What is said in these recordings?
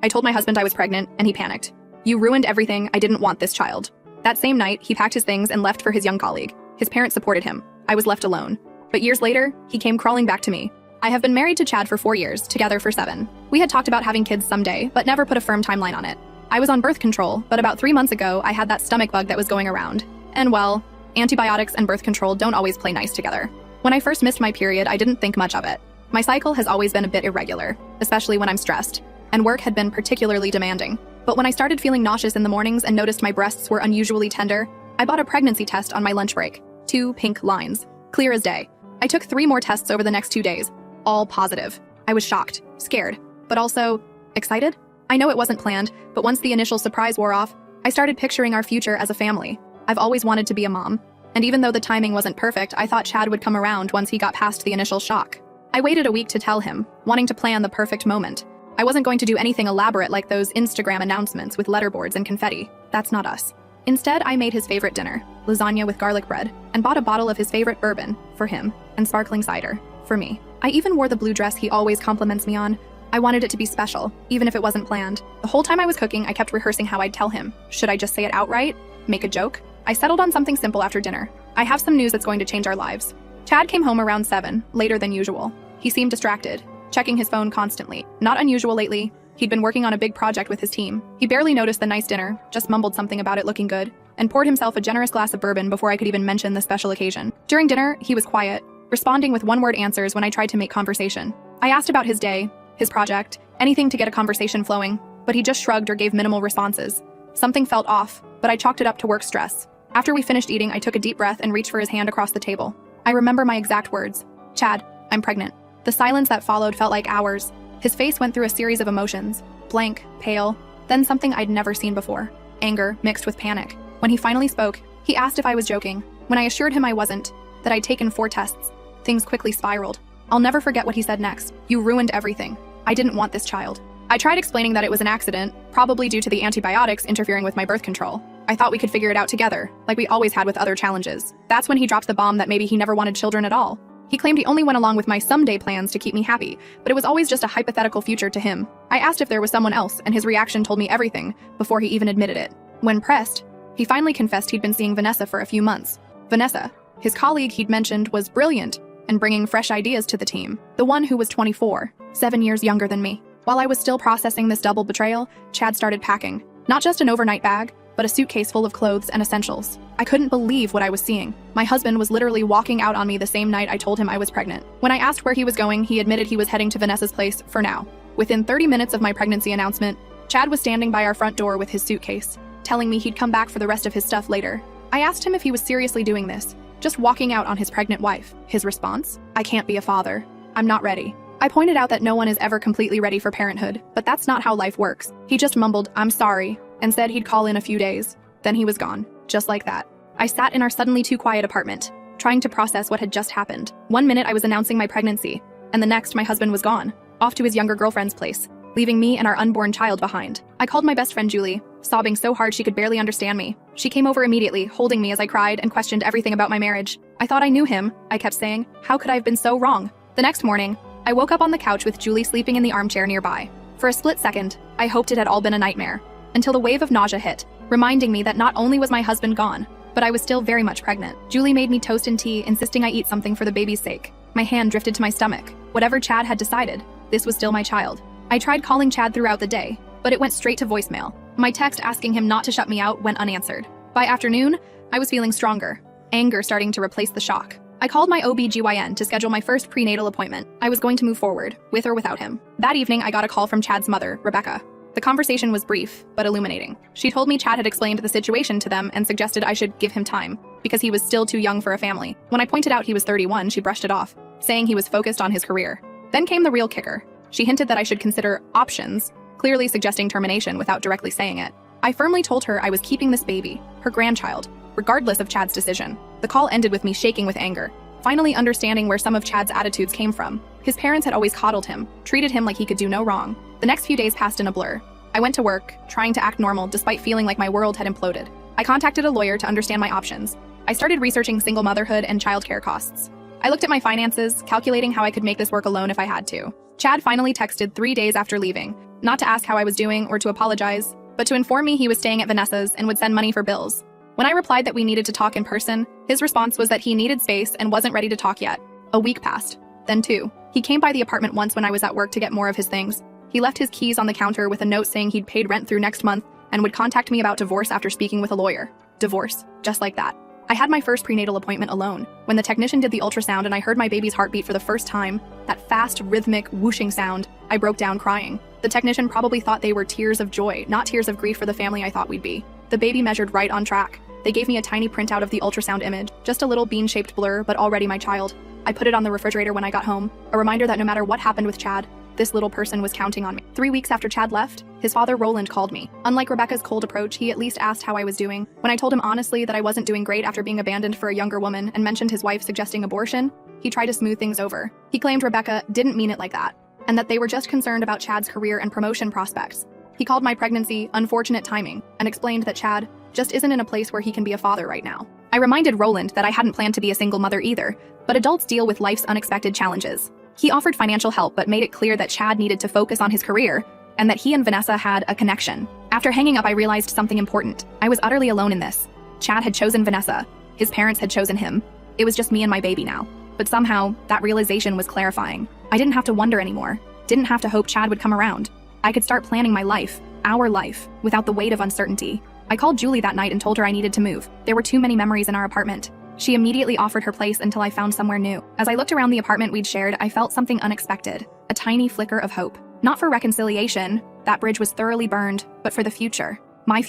I told my husband I was pregnant, and he panicked. "You ruined everything. I didn't want this child." That same night, he packed his things and left for his young colleague. His parents supported him. I was left alone. But years later, he came crawling back to me. I have been married to Chad for 4 years, together for 7. We had talked about having kids someday, but never put a firm timeline on it. I was on birth control, but about 3 months ago, I had that stomach bug that was going around. And well, antibiotics and birth control don't always play nice together. When I first missed my period, I didn't think much of it. My cycle has always been a bit irregular, especially when I'm stressed, and work had been particularly demanding. But when I started feeling nauseous in the mornings and noticed my breasts were unusually tender, I bought a pregnancy test on my lunch break. 2 pink lines, clear as day. I took 3 more tests over the next 2 days, all positive. I was shocked, scared, but also excited. I know it wasn't planned, but once the initial surprise wore off, I started picturing our future as a family. I've always wanted to be a mom, and even though the timing wasn't perfect, I thought Chad would come around once he got past the initial shock. I waited a week to tell him, wanting to plan the perfect moment. I wasn't going to do anything elaborate like those Instagram announcements with letterboards and confetti. That's not us. Instead, I made his favorite dinner, lasagna with garlic bread, and bought a bottle of his favorite bourbon for him, and sparkling cider for me. I even wore the blue dress he always compliments me on. I wanted it to be special, even if it wasn't planned. The whole time I was cooking, I kept rehearsing how I'd tell him. Should I just say it outright? Make a joke? I settled on something simple after dinner. I have some news that's going to change our lives. Chad came home around 7, later than usual. He seemed distracted, checking his phone constantly. Not unusual lately. He'd been working on a big project with his team. He barely noticed the nice dinner, just mumbled something about it looking good, and poured himself a generous glass of bourbon before I could even mention the special occasion. During dinner, he was quiet, responding with one-word answers when I tried to make conversation. I asked about his day, his project, anything to get a conversation flowing, but he just shrugged or gave minimal responses. Something felt off, but I chalked it up to work stress. After we finished eating, I took a deep breath and reached for his hand across the table. I remember my exact words. "Chad, I'm pregnant." The silence that followed felt like hours. His face went through a series of emotions. Blank, pale, then something I'd never seen before. Anger mixed with panic. When he finally spoke, he asked if I was joking. When I assured him I wasn't, that I'd taken 4 tests, things quickly spiraled. I'll never forget what he said next. "You ruined everything. I didn't want this child." I tried explaining that it was an accident, probably due to the antibiotics interfering with my birth control. I thought we could figure it out together, like we always had with other challenges. That's when he dropped the bomb that maybe he never wanted children at all. He claimed he only went along with my someday plans to keep me happy, but it was always just a hypothetical future to him. I asked if there was someone else, and his reaction told me everything, before he even admitted it. When pressed, he finally confessed he'd been seeing Vanessa for a few months. Vanessa, his colleague he'd mentioned, was brilliant and bringing fresh ideas to the team. The one who was 24, 7 years younger than me. While I was still processing this double betrayal, Chad started packing. Not just an overnight bag, but a suitcase full of clothes and essentials. I couldn't believe what I was seeing. My husband was literally walking out on me the same night I told him I was pregnant. When I asked where he was going, he admitted he was heading to Vanessa's place for now. Within 30 minutes of my pregnancy announcement, Chad was standing by our front door with his suitcase, telling me he'd come back for the rest of his stuff later. I asked him if he was seriously doing this, just walking out on his pregnant wife. His response? "I can't be a father. I'm not ready." I pointed out that no one is ever completely ready for parenthood, but that's not how life works. He just mumbled, "I'm sorry," and said he'd call in a few days. Then he was gone, just like that. I sat in our suddenly too quiet apartment, trying to process what had just happened. One minute I was announcing my pregnancy, and the next my husband was gone, off to his younger girlfriend's place, leaving me and our unborn child behind. I called my best friend Julie, sobbing so hard she could barely understand me. She came over immediately, holding me as I cried and questioned everything about my marriage. "I thought I knew him," I kept saying. "How could I have been so wrong?" The next morning, I woke up on the couch with Julie sleeping in the armchair nearby. For a split second, I hoped it had all been a nightmare, until the wave of nausea hit, reminding me that not only was my husband gone, but I was still very much pregnant. Julie made me toast and tea, insisting I eat something for the baby's sake. My hand drifted to my stomach. Whatever Chad had decided, this was still my child. I tried calling Chad throughout the day, but it went straight to voicemail. My text asking him not to shut me out went unanswered. By afternoon, I was feeling stronger, anger starting to replace the shock. I called my OB/GYN to schedule my first prenatal appointment. I was going to move forward, with or without him. That evening, I got a call from Chad's mother, Rebecca. The conversation was brief, but illuminating. She told me Chad had explained the situation to them and suggested I should give him time, because he was still too young for a family. When I pointed out he was 31, she brushed it off, saying he was focused on his career. Then came the real kicker. She hinted that I should consider options, clearly suggesting termination without directly saying it. I firmly told her I was keeping this baby, her grandchild, regardless of Chad's decision. The call ended with me shaking with anger, finally understanding where some of Chad's attitudes came from. His parents had always coddled him, treated him like he could do no wrong. The next few days passed in a blur. I went to work, trying to act normal despite feeling like my world had imploded. I contacted a lawyer to understand my options. I started researching single motherhood and childcare costs. I looked at my finances, calculating how I could make this work alone if I had to. Chad finally texted 3 days after leaving, not to ask how I was doing or to apologize, but to inform me he was staying at Vanessa's and would send money for bills. When I replied that we needed to talk in person, his response was that he needed space and wasn't ready to talk yet. A week passed. Then 2. He came by the apartment once when I was at work to get more of his things. He left his keys on the counter with a note saying he'd paid rent through next month and would contact me about divorce after speaking with a lawyer. Divorce. Just like that. I had my first prenatal appointment alone. When the technician did the ultrasound and I heard my baby's heartbeat for the first time, that fast, rhythmic, whooshing sound, I broke down crying. The technician probably thought they were tears of joy, not tears of grief for the family I thought we'd be. The baby measured right on track. They gave me a tiny printout of the ultrasound image, just a little bean-shaped blur, but already my child. I put it on the refrigerator when I got home, a reminder that no matter what happened with Chad, this little person was counting on me. 3 weeks after Chad left, his father Roland called me. Unlike Rebecca's cold approach, he at least asked how I was doing. When I told him honestly that I wasn't doing great after being abandoned for a younger woman and mentioned his wife suggesting abortion, he tried to smooth things over. He claimed Rebecca didn't mean it like that, and that they were just concerned about Chad's career and promotion prospects. He called my pregnancy unfortunate timing and explained that Chad just isn't in a place where he can be a father right now. I reminded Roland that I hadn't planned to be a single mother either, but adults deal with life's unexpected challenges. He offered financial help but made it clear that Chad needed to focus on his career and that he and Vanessa had a connection. After hanging up, I realized something important. I was utterly alone in this. Chad had chosen Vanessa. His parents had chosen him. It was just me and my baby now. But somehow, that realization was clarifying. I didn't have to wonder anymore. Didn't have to hope Chad would come around. I could start planning my life, our life, without the weight of uncertainty. I called Julie that night and told her I needed to move. There were too many memories in our apartment. She immediately offered her place until I found somewhere new. As I looked around the apartment we'd shared, I felt something unexpected. A tiny flicker of hope. Not for reconciliation, that bridge was thoroughly burned, but for the future. My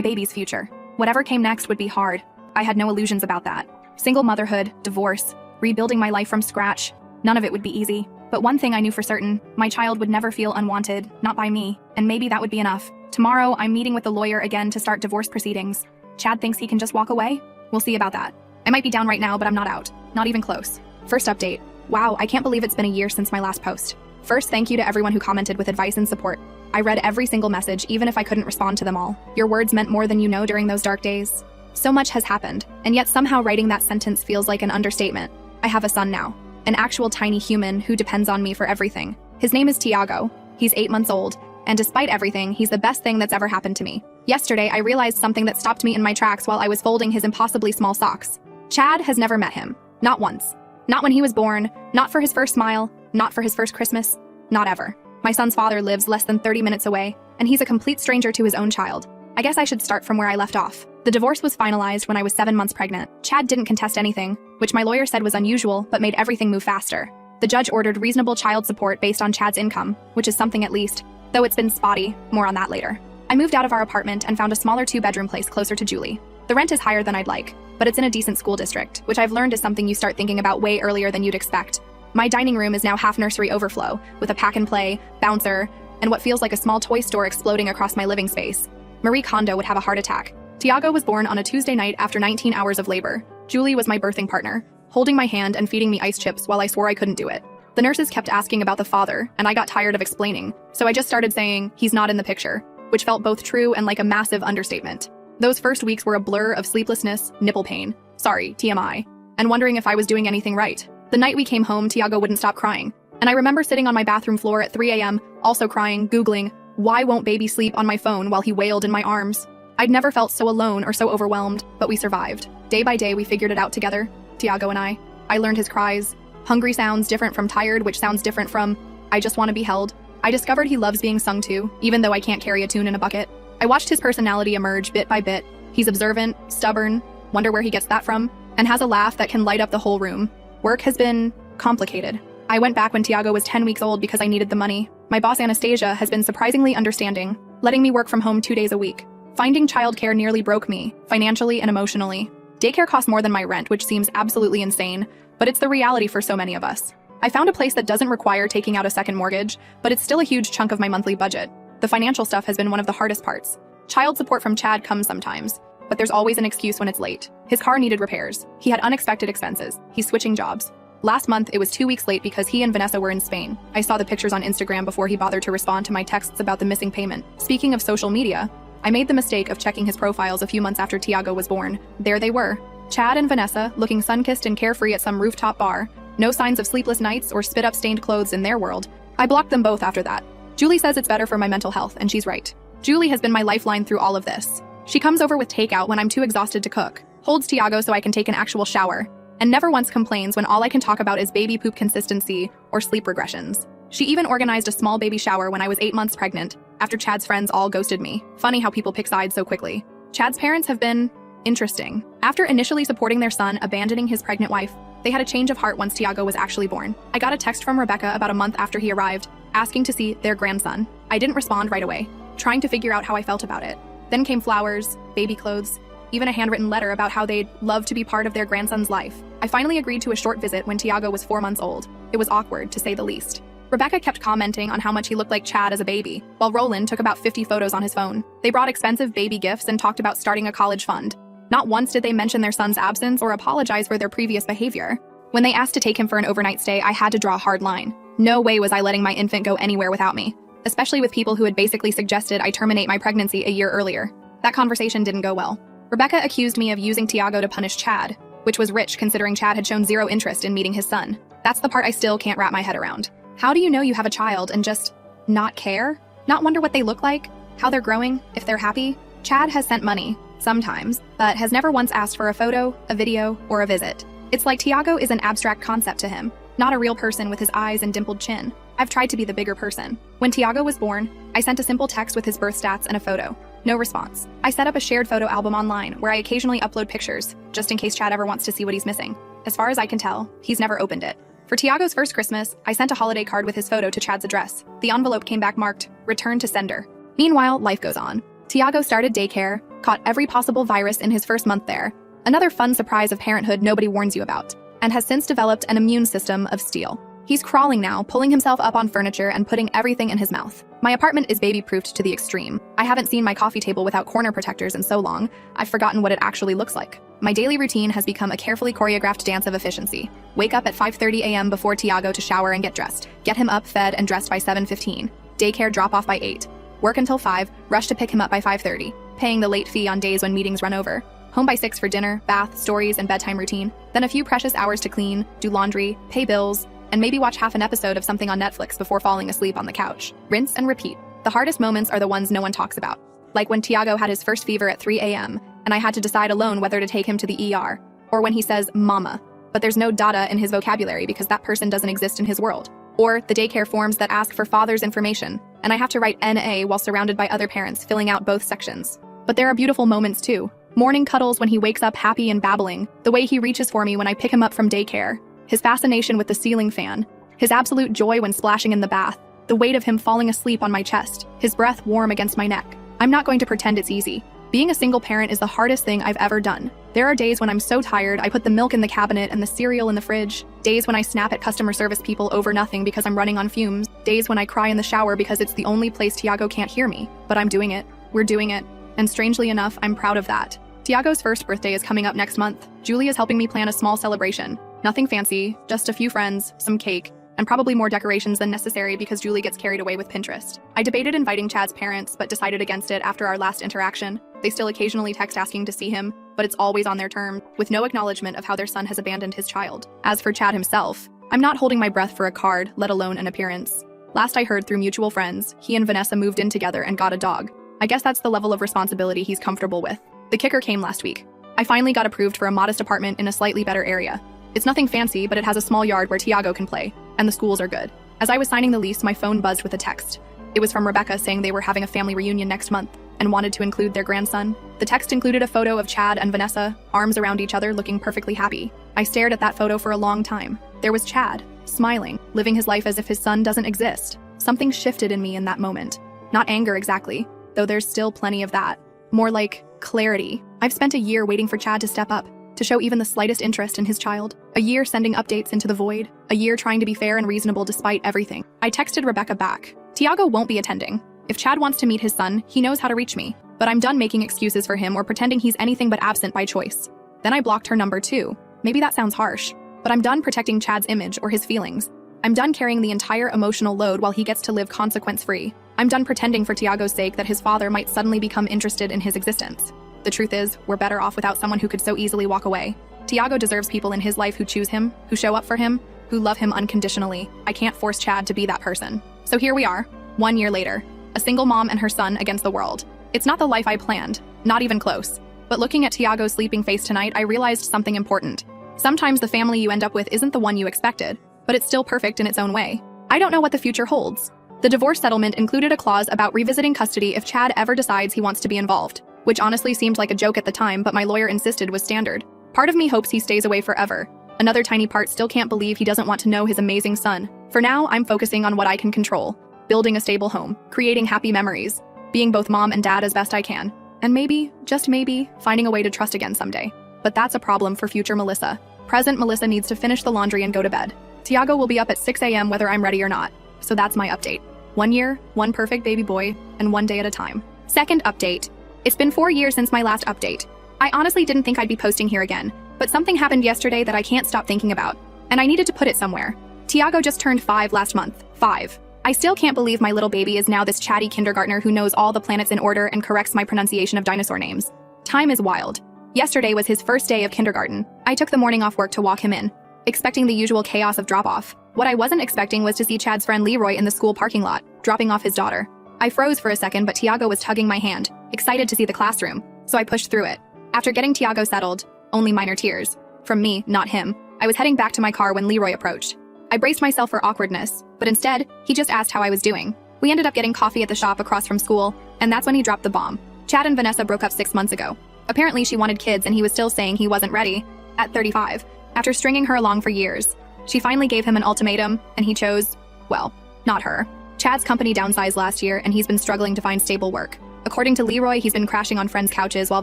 baby's future. Whatever came next would be hard. I had no illusions about that. Single motherhood, divorce, rebuilding my life from scratch. None of it would be easy. But one thing I knew for certain, my child would never feel unwanted, not by me, and maybe that would be enough. Tomorrow, I'm meeting with the lawyer again to start divorce proceedings. Chad thinks he can just walk away? We'll see about that. I might be down right now, but I'm not out. Not even close. First update. Wow, I can't believe it's been a year since my last post. First, thank you to everyone who commented with advice and support. I read every single message, even if I couldn't respond to them all. Your words meant more than you know during those dark days. So much has happened, and yet somehow writing that sentence feels like an understatement. I have a son now. An actual tiny human who depends on me for everything. His name is Tiago. He's 8 months old, and despite everything, he's the best thing that's ever happened to me. Yesterday, I realized something that stopped me in my tracks while I was folding his impossibly small socks. Chad has never met him. Not once. Not when he was born, not for his first smile, not for his first Christmas, not ever. My son's father lives less than 30 minutes away, and he's a complete stranger to his own child. I guess I should start from where I left off. The divorce was finalized when I was 7 months pregnant. Chad didn't contest anything, which my lawyer said was unusual, but made everything move faster. The judge ordered reasonable child support based on Chad's income, which is something at least, though it's been spotty, more on that later. I moved out of our apartment and found a smaller 2-bedroom place closer to Julie. The rent is higher than I'd like, but it's in a decent school district, which I've learned is something you start thinking about way earlier than you'd expect. My dining room is now half nursery overflow, with a pack-and-play, bouncer, and what feels like a small toy store exploding across my living space. Marie Kondo would have a heart attack. Tiago was born on a Tuesday night after 19 hours of labor. Julie was my birthing partner, holding my hand and feeding me ice chips while I swore I couldn't do it. The nurses kept asking about the father, and I got tired of explaining, so I just started saying, he's not in the picture, which felt both true and like a massive understatement. Those first weeks were a blur of sleeplessness, nipple pain, sorry, TMI, and wondering if I was doing anything right. The night we came home, Tiago wouldn't stop crying, and I remember sitting on my bathroom floor at 3 a.m., also crying, Googling, why won't baby sleep on my phone while he wailed in my arms? I'd never felt so alone or so overwhelmed, but we survived. Day by day, we figured it out together, Tiago and I. I learned his cries. Hungry sounds different from tired, which sounds different from, I just want to be held. I discovered he loves being sung to, even though I can't carry a tune in a bucket. I watched his personality emerge bit by bit. He's observant, stubborn, wonder where he gets that from, and has a laugh that can light up the whole room. Work has been complicated. I went back when Tiago was 10 weeks old because I needed the money. My boss Anastasia has been surprisingly understanding, letting me work from home 2 days a week. Finding childcare nearly broke me, financially and emotionally. Daycare costs more than my rent, which seems absolutely insane, but it's the reality for so many of us. I found a place that doesn't require taking out a second mortgage, but it's still a huge chunk of my monthly budget. The financial stuff has been one of the hardest parts. Child support from Chad comes sometimes, but there's always an excuse when it's late. His car needed repairs. He had unexpected expenses. He's switching jobs. Last month, it was 2 weeks late because he and Vanessa were in Spain. I saw the pictures on Instagram before he bothered to respond to my texts about the missing payment. Speaking of social media, I made the mistake of checking his profiles a few months after Tiago was born. There they were. Chad and Vanessa, looking sun-kissed and carefree at some rooftop bar. No signs of sleepless nights or spit-up stained clothes in their world. I blocked them both after that. Julie says it's better for my mental health, and she's right. Julie has been my lifeline through all of this. She comes over with takeout when I'm too exhausted to cook, holds Tiago so I can take an actual shower, and never once complains when all I can talk about is baby poop consistency or sleep regressions. She even organized a small baby shower when I was 8 months pregnant, after Chad's friends all ghosted me. Funny how people pick sides so quickly. Chad's parents have been interesting. After initially supporting their son abandoning his pregnant wife, they had a change of heart once Tiago was actually born. I got a text from Rebecca about a month after he arrived, asking to see their grandson. I didn't respond right away, trying to figure out how I felt about it. Then came flowers, baby clothes, even a handwritten letter about how they'd love to be part of their grandson's life. I finally agreed to a short visit when Tiago was 4 months old. It was awkward, to say the least. Rebecca kept commenting on how much he looked like Chad as a baby, while Roland took about 50 photos on his phone. They brought expensive baby gifts and talked about starting a college fund. Not once did they mention their son's absence or apologize for their previous behavior. When they asked to take him for an overnight stay, I had to draw a hard line. No way was I letting my infant go anywhere without me, especially with people who had basically suggested I terminate my pregnancy a year earlier. That conversation didn't go well. Rebecca accused me of using Tiago to punish Chad, which was rich considering Chad had shown zero interest in meeting his son. That's the part I still can't wrap my head around. How do you know you have a child and just not care? Not wonder what they look like? How they're growing? If they're happy? Chad has sent money, sometimes, but has never once asked for a photo, a video, or a visit. It's like Tiago is an abstract concept to him, not a real person with his eyes and dimpled chin. I've tried to be the bigger person. When Tiago was born, I sent a simple text with his birth stats and a photo. No response. I set up a shared photo album online where I occasionally upload pictures, just in case Chad ever wants to see what he's missing. As far as I can tell, he's never opened it. For Tiago's first Christmas, I sent a holiday card with his photo to Chad's address. The envelope came back marked, "Return to sender." Meanwhile, life goes on. Tiago started daycare, caught every possible virus in his first month there, another fun surprise of parenthood nobody warns you about, and has since developed an immune system of steel. He's crawling now, pulling himself up on furniture and putting everything in his mouth. My apartment is baby-proofed to the extreme. I haven't seen my coffee table without corner protectors in so long, I've forgotten what it actually looks like. My daily routine has become a carefully choreographed dance of efficiency. Wake up at 5:30 a.m. before Tiago to shower and get dressed. Get him up, fed, and dressed by 7:15. Daycare drop-off by 8. Work until 5, rush to pick him up by 5:30. Paying the late fee on days when meetings run over. Home by 6 for dinner, bath, stories, and bedtime routine. Then a few precious hours to clean, do laundry, pay bills, and maybe watch half an episode of something on Netflix before falling asleep on the couch. Rinse and repeat. The hardest moments are the ones no one talks about. Like when Tiago had his first fever at 3 a.m., and I had to decide alone whether to take him to the ER. Or when he says, "Mama," but there's no data in his vocabulary because that person doesn't exist in his world. Or the daycare forms that ask for father's information, and I have to write NA while surrounded by other parents filling out both sections. But there are beautiful moments too. Morning cuddles when he wakes up happy and babbling, the way he reaches for me when I pick him up from daycare, his fascination with the ceiling fan, his absolute joy when splashing in the bath, the weight of him falling asleep on my chest, his breath warm against my neck. I'm not going to pretend it's easy. Being a single parent is the hardest thing I've ever done. There are days when I'm so tired I put the milk in the cabinet and the cereal in the fridge, days when I snap at customer service people over nothing because I'm running on fumes, days when I cry in the shower because it's the only place Tiago can't hear me. But I'm doing it. We're doing it. And strangely enough, I'm proud of that. Tiago's first birthday is coming up next month. Julie is helping me plan a small celebration. Nothing fancy, just a few friends, some cake, and probably more decorations than necessary because Julie gets carried away with Pinterest. I debated inviting Chad's parents, but decided against it after our last interaction. They still occasionally text asking to see him, but it's always on their terms, with no acknowledgement of how their son has abandoned his child. As for Chad himself, I'm not holding my breath for a card, let alone an appearance. Last I heard through mutual friends, he and Vanessa moved in together and got a dog. I guess that's the level of responsibility he's comfortable with. The kicker came last week. I finally got approved for a modest apartment in a slightly better area. It's nothing fancy, but it has a small yard where Tiago can play, and the schools are good. As I was signing the lease, my phone buzzed with a text. It was from Rebecca saying they were having a family reunion next month and wanted to include their grandson. The text included a photo of Chad and Vanessa, arms around each other, looking perfectly happy. I stared at that photo for a long time. There was Chad, smiling, living his life as if his son doesn't exist. Something shifted in me in that moment. Not anger exactly, though there's still plenty of that. More like clarity. I've spent a year waiting for Chad to step up, to show even the slightest interest in his child. A year sending updates into the void. A year trying to be fair and reasonable despite everything. I texted Rebecca back. Tiago won't be attending. If Chad wants to meet his son, he knows how to reach me. But I'm done making excuses for him or pretending he's anything but absent by choice. Then I blocked her number too. Maybe that sounds harsh, but I'm done protecting Chad's image or his feelings. I'm done carrying the entire emotional load while he gets to live consequence-free. I'm done pretending for Tiago's sake that his father might suddenly become interested in his existence. The truth is, we're better off without someone who could so easily walk away. Tiago deserves people in his life who choose him, who show up for him, who love him unconditionally. I can't force Chad to be that person. So here we are. 1 year later, a single mom and her son against the world. It's not the life I planned, not even close. But looking at Tiago's sleeping face tonight, I realized something important. Sometimes the family you end up with isn't the one you expected, but it's still perfect in its own way. I don't know what the future holds. The divorce settlement included a clause about revisiting custody if Chad ever decides he wants to be involved, which honestly seemed like a joke at the time, but my lawyer insisted was standard. Part of me hopes he stays away forever. Another tiny part still can't believe he doesn't want to know his amazing son. For now, I'm focusing on what I can control. Building a stable home, creating happy memories, being both mom and dad as best I can, and maybe, just maybe, finding a way to trust again someday. But that's a problem for future Melissa. Present Melissa needs to finish the laundry and go to bed. Tiago will be up at 6 a.m. whether I'm ready or not. So that's my update. 1 year, one perfect baby boy, and one day at a time. Second update. It's been 4 years since my last update. I honestly didn't think I'd be posting here again, but something happened yesterday that I can't stop thinking about, and I needed to put it somewhere. Tiago just turned 5 last month. 5. I still can't believe my little baby is now this chatty kindergartner who knows all the planets in order and corrects my pronunciation of dinosaur names. Time is wild. Yesterday was his first day of kindergarten. I took the morning off work to walk him in, expecting the usual chaos of drop-off. What I wasn't expecting was to see Chad's friend Leroy in the school parking lot, dropping off his daughter. I froze for a second, but Tiago was tugging my hand, excited to see the classroom, so I pushed through it. After getting Tiago settled, only minor tears. From me, not him. I was heading back to my car when Leroy approached. I braced myself for awkwardness, but instead, he just asked how I was doing. We ended up getting coffee at the shop across from school, and that's when he dropped the bomb. Chad and Vanessa broke up 6 months ago. Apparently she wanted kids and he was still saying he wasn't ready, at 35, after stringing her along for years. She finally gave him an ultimatum, and he chose, well, not her. Chad's company downsized last year, and he's been struggling to find stable work. According to Leroy, he's been crashing on friends' couches while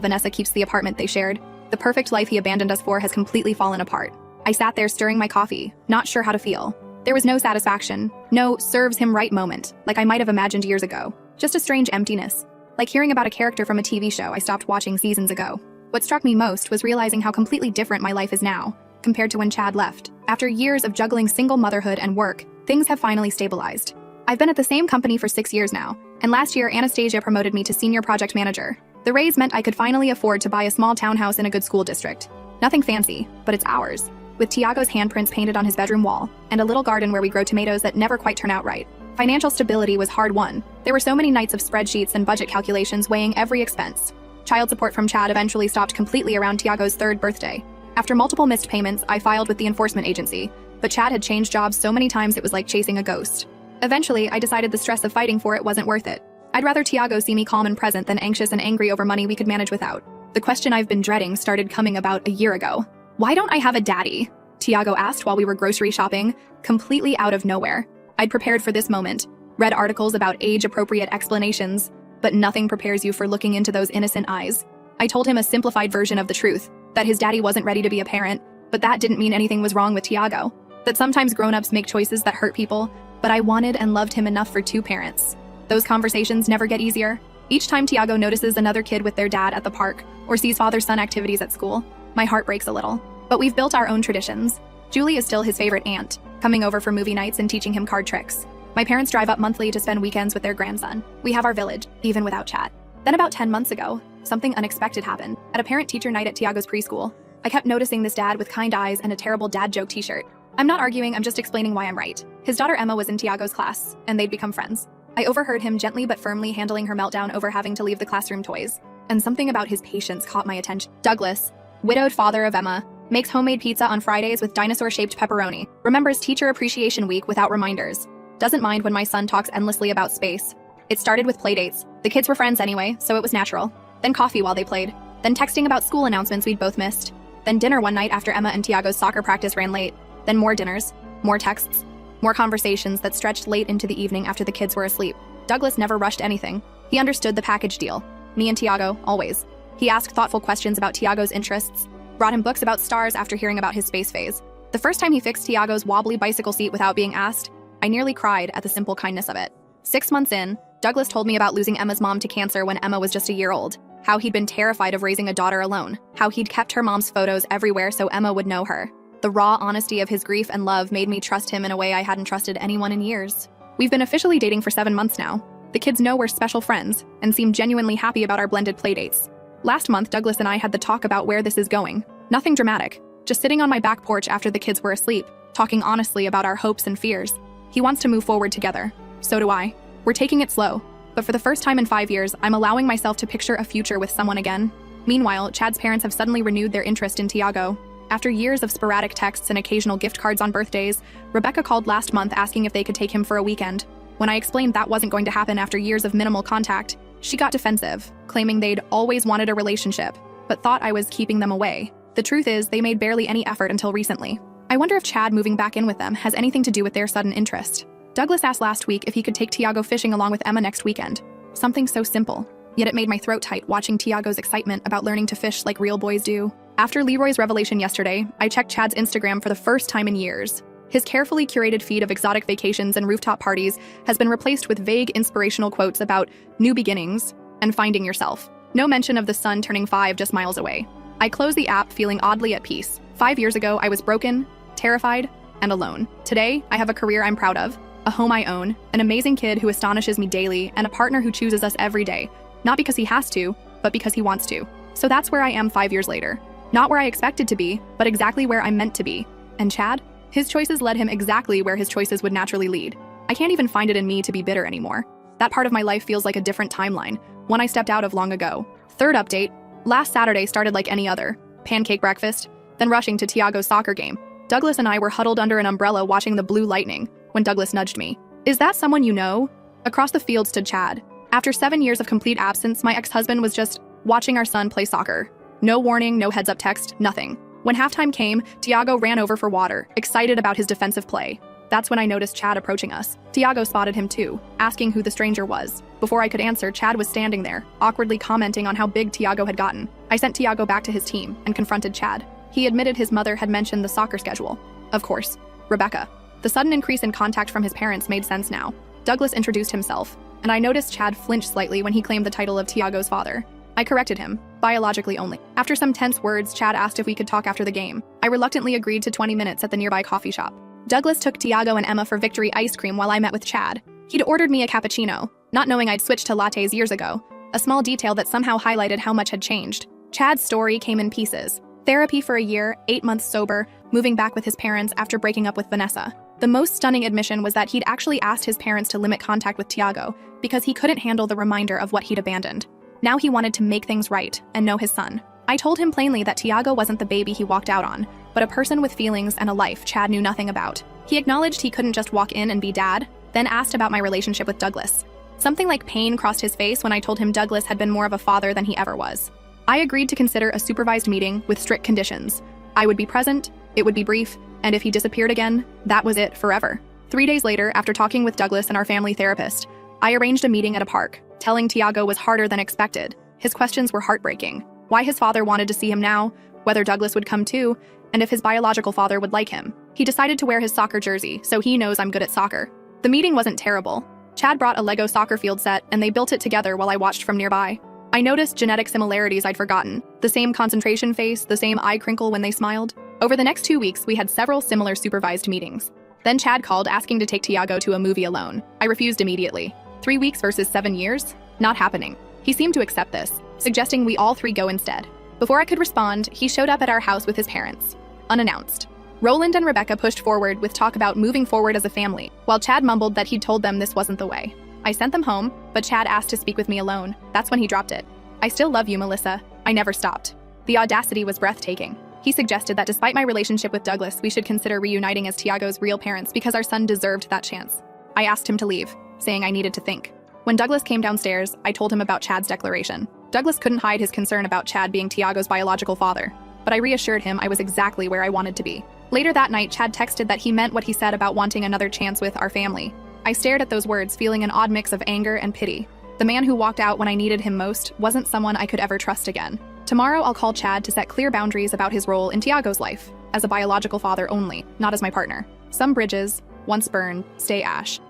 Vanessa keeps the apartment they shared. The perfect life he abandoned us for has completely fallen apart. I sat there stirring my coffee, not sure how to feel. There was no satisfaction, no serves him right moment, like I might have imagined years ago. Just a strange emptiness, like hearing about a character from a TV show I stopped watching seasons ago. What struck me most was realizing how completely different my life is now, compared to when Chad left. After years of juggling single motherhood and work, things have finally stabilized. I've been at the same company for 6 years now, and last year Anastasia promoted me to senior project manager. The raise meant I could finally afford to buy a small townhouse in a good school district. Nothing fancy, but it's ours, with Tiago's handprints painted on his bedroom wall, and a little garden where we grow tomatoes that never quite turn out right. Financial stability was hard-won. There were so many nights of spreadsheets and budget calculations weighing every expense. Child support from Chad eventually stopped completely around Tiago's 3rd birthday. After multiple missed payments, I filed with the enforcement agency, but Chad had changed jobs so many times it was like chasing a ghost. Eventually, I decided the stress of fighting for it wasn't worth it. I'd rather Tiago see me calm and present than anxious and angry over money we could manage without. The question I've been dreading started coming about a year ago. Why don't I have a daddy? Tiago asked while we were grocery shopping, completely out of nowhere. I'd prepared for this moment, read articles about age-appropriate explanations, but nothing prepares you for looking into those innocent eyes. I told him a simplified version of the truth, that his daddy wasn't ready to be a parent, but that didn't mean anything was wrong with Tiago. That sometimes grown-ups make choices that hurt people, but I wanted and loved him enough for 2 parents. Those conversations never get easier. Each time Tiago notices another kid with their dad at the park or sees father-son activities at school, my heart breaks a little. But we've built our own traditions. Julie is still his favorite aunt, coming over for movie nights and teaching him card tricks. My parents drive up monthly to spend weekends with their grandson. We have our village, even without Chad. Then about 10 months ago, something unexpected happened. At a parent-teacher night at Tiago's preschool, I kept noticing this dad with kind eyes and a terrible dad joke t-shirt. I'm not arguing, I'm just explaining why I'm right. His daughter Emma was in Tiago's class, and they'd become friends. I overheard him gently but firmly handling her meltdown over having to leave the classroom toys. And something about his patience caught my attention. Douglas, widowed father of Emma, makes homemade pizza on Fridays with dinosaur-shaped pepperoni, remembers Teacher Appreciation Week without reminders, doesn't mind when my son talks endlessly about space. It started with playdates. The kids were friends anyway, so it was natural. Then coffee while they played. Then texting about school announcements we'd both missed. Then dinner one night after Emma and Tiago's soccer practice ran late. Then more dinners, more texts, more conversations that stretched late into the evening after the kids were asleep. Douglas never rushed anything. He understood the package deal. Me and Tiago, always. He asked thoughtful questions about Tiago's interests, brought him books about stars after hearing about his space phase. The first time he fixed Tiago's wobbly bicycle seat without being asked, I nearly cried at the simple kindness of it. 6 months in, Douglas told me about losing Emma's mom to cancer when Emma was just a year old, how he'd been terrified of raising a daughter alone, how he'd kept her mom's photos everywhere so Emma would know her. The raw honesty of his grief and love made me trust him in a way I hadn't trusted anyone in years. We've been officially dating for 7 months now. The kids know we're special friends and seem genuinely happy about our blended playdates. Last month, Douglas and I had the talk about where this is going. Nothing dramatic, just sitting on my back porch after the kids were asleep, talking honestly about our hopes and fears. He wants to move forward together. So do I. We're taking it slow, but for the first time in 5 years, I'm allowing myself to picture a future with someone again. Meanwhile, Chad's parents have suddenly renewed their interest in Tiago. After years of sporadic texts and occasional gift cards on birthdays, Rebecca called last month asking if they could take him for a weekend. When I explained that wasn't going to happen after years of minimal contact, she got defensive, claiming they'd always wanted a relationship, but thought I was keeping them away. The truth is, they made barely any effort until recently. I wonder if Chad moving back in with them has anything to do with their sudden interest. Douglas asked last week if he could take Tiago fishing along with Emma next weekend. Something so simple, yet it made my throat tight watching Tiago's excitement about learning to fish like real boys do. After Leroy's revelation yesterday, I checked Chad's Instagram for the first time in years. His carefully curated feed of exotic vacations and rooftop parties has been replaced with vague inspirational quotes about new beginnings and finding yourself. No mention of the son turning 5 just miles away. I closed the app feeling oddly at peace. 5 years ago, I was broken, terrified, and alone. Today, I have a career I'm proud of, a home I own, an amazing kid who astonishes me daily, and a partner who chooses us every day, not because he has to, but because he wants to. So that's where I am 5 years later. Not where I expected to be, but exactly where I'm meant to be. And Chad? His choices led him exactly where his choices would naturally lead. I can't even find it in me to be bitter anymore. That part of my life feels like a different timeline, one I stepped out of long ago. Third update, last Saturday started like any other. Pancake breakfast, then rushing to Tiago's soccer game. Douglas and I were huddled under an umbrella watching the blue lightning when Douglas nudged me. Is that someone you know? Across the field stood Chad. After 7 years of complete absence, my ex-husband was just watching our son play soccer. No warning, no heads-up text, nothing. When halftime came, Tiago ran over for water, excited about his defensive play. That's when I noticed Chad approaching us. Tiago spotted him too, asking who the stranger was. Before I could answer, Chad was standing there, awkwardly commenting on how big Tiago had gotten. I sent Tiago back to his team and confronted Chad. He admitted his mother had mentioned the soccer schedule. Of course, Rebecca. The sudden increase in contact from his parents made sense now. Douglas introduced himself, and I noticed Chad flinch slightly when he claimed the title of Tiago's father. I corrected him, biologically only. After some tense words, Chad asked if we could talk after the game. I reluctantly agreed to 20 minutes at the nearby coffee shop. Douglas took Tiago and Emma for Victory ice cream while I met with Chad. He'd ordered me a cappuccino, not knowing I'd switched to lattes years ago, a small detail that somehow highlighted how much had changed. Chad's story came in pieces. Therapy for a year, 8 months sober, moving back with his parents after breaking up with Vanessa. The most stunning admission was that he'd actually asked his parents to limit contact with Tiago because he couldn't handle the reminder of what he'd abandoned. Now he wanted to make things right and know his son. I told him plainly that Tiago wasn't the baby he walked out on, but a person with feelings and a life Chad knew nothing about. He acknowledged he couldn't just walk in and be dad, then asked about my relationship with Douglas. Something like pain crossed his face when I told him Douglas had been more of a father than he ever was. I agreed to consider a supervised meeting with strict conditions. I would be present, it would be brief, and if he disappeared again, that was it forever. 3 days later, after talking with Douglas and our family therapist, I arranged a meeting at a park. Telling Tiago was harder than expected. His questions were heartbreaking. Why his father wanted to see him now, whether Douglas would come too, and if his biological father would like him. He decided to wear his soccer jersey, so he knows I'm good at soccer. The meeting wasn't terrible. Chad brought a Lego soccer field set, and they built it together while I watched from nearby. I noticed genetic similarities I'd forgotten. The same concentration face, the same eye crinkle when they smiled. Over the next 2 weeks, we had several similar supervised meetings. Then Chad called asking to take Tiago to a movie alone. I refused immediately. 3 weeks versus 7 years? Not happening. He seemed to accept this, suggesting we all 3 go instead. Before I could respond, he showed up at our house with his parents, unannounced. Roland and Rebecca pushed forward with talk about moving forward as a family, while Chad mumbled that he'd told them this wasn't the way. I sent them home, but Chad asked to speak with me alone. That's when he dropped it. I still love you, Melissa. I never stopped. The audacity was breathtaking. He suggested that despite my relationship with Douglas, we should consider reuniting as Tiago's real parents because our son deserved that chance. I asked him to leave, saying I needed to think. When Douglas came downstairs, I told him about Chad's declaration. Douglas couldn't hide his concern about Chad being Tiago's biological father, but I reassured him I was exactly where I wanted to be. Later that night, Chad texted that he meant what he said about wanting another chance with our family. I stared at those words, feeling an odd mix of anger and pity. The man who walked out when I needed him most wasn't someone I could ever trust again. Tomorrow, I'll call Chad to set clear boundaries about his role in Tiago's life, as a biological father only, not as my partner. Some bridges, once burned, stay ash.